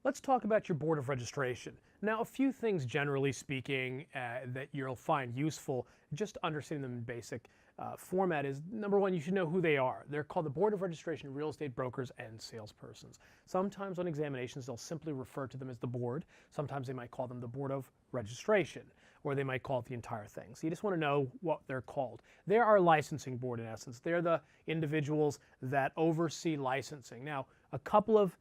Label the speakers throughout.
Speaker 1: Let's talk about your Board of Registration. Now, a few things generally speaking that you'll find useful, just understanding them in basic format is, number one, you should know who they are. They're called the Board of Registration Real Estate Brokers and Salespersons. Sometimes on examinations, they'll simply refer to them as the board. Sometimes they might call them the Board of Registration, or they might call it the entire thing. So you just want to know what they're called. They're our licensing board in essence. They're the individuals that oversee licensing. Now, a couple of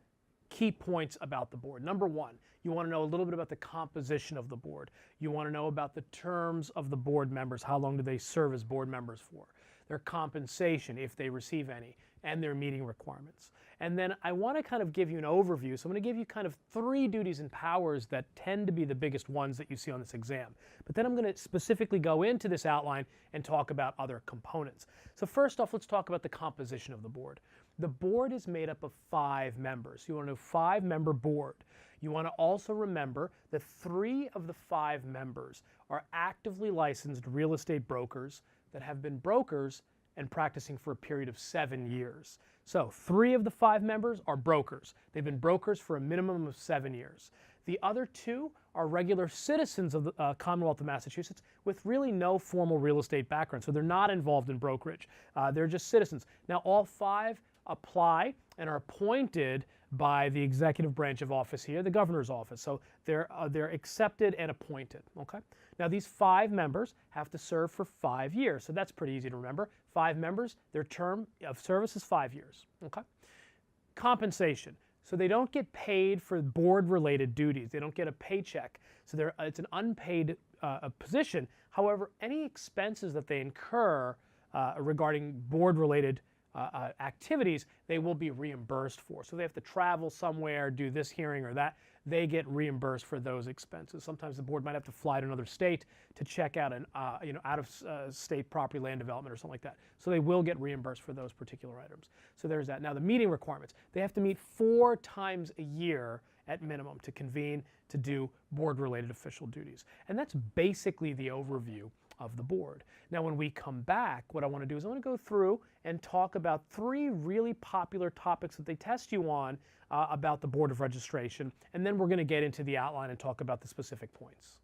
Speaker 1: key points about the board. Number one, you want to know a little bit about the composition of the board. You want to know about the terms of the board members. How long do they serve as board members for? Their compensation, if they receive any, and their meeting requirements. And then I want to kind of give you an overview. So I'm going to give you kind of 3 duties and powers that tend to be the biggest ones that you see on this exam. But then I'm going to specifically go into this outline and talk about other components. So first off, let's talk about the composition of the board. The board is made up of 5 members. You want to know 5-member board. You want to also remember that 3 of the 5 members are actively licensed real estate brokers that have been brokers and practicing for a period of 7 years. So 3 of the 5 members are brokers. They've been brokers for a minimum of 7 years. The other 2 are regular citizens of the Commonwealth of Massachusetts with really no formal real estate background. So they're not involved in brokerage. They're just citizens. Now all 5 apply and are appointed by the executive branch of office here, the governor's office. So they're accepted and appointed. Okay. Now these 5 members have to serve for 5 years. So that's pretty easy to remember. 5 members, their term of service is 5 years. Okay. Compensation. So they don't get paid for board-related duties. They don't get a paycheck. So it's an unpaid position. However, any expenses that they incur regarding board-related activities, they will be reimbursed for. So they have to travel somewhere, do this hearing or that, they get reimbursed for those expenses. Sometimes the board might have to fly to another state to check out an out-of-state property land development or something like that. So they will get reimbursed for those particular items. So there's that. Now the meeting requirements. They have to meet 4 times a year at minimum to convene to do board-related official duties. And that's basically the overview of the board. Now when we come back, what I want to do is I want to go through and talk about 3 really popular topics that they test you on about the Board of Registration, and then we're going to get into the outline and talk about the specific points.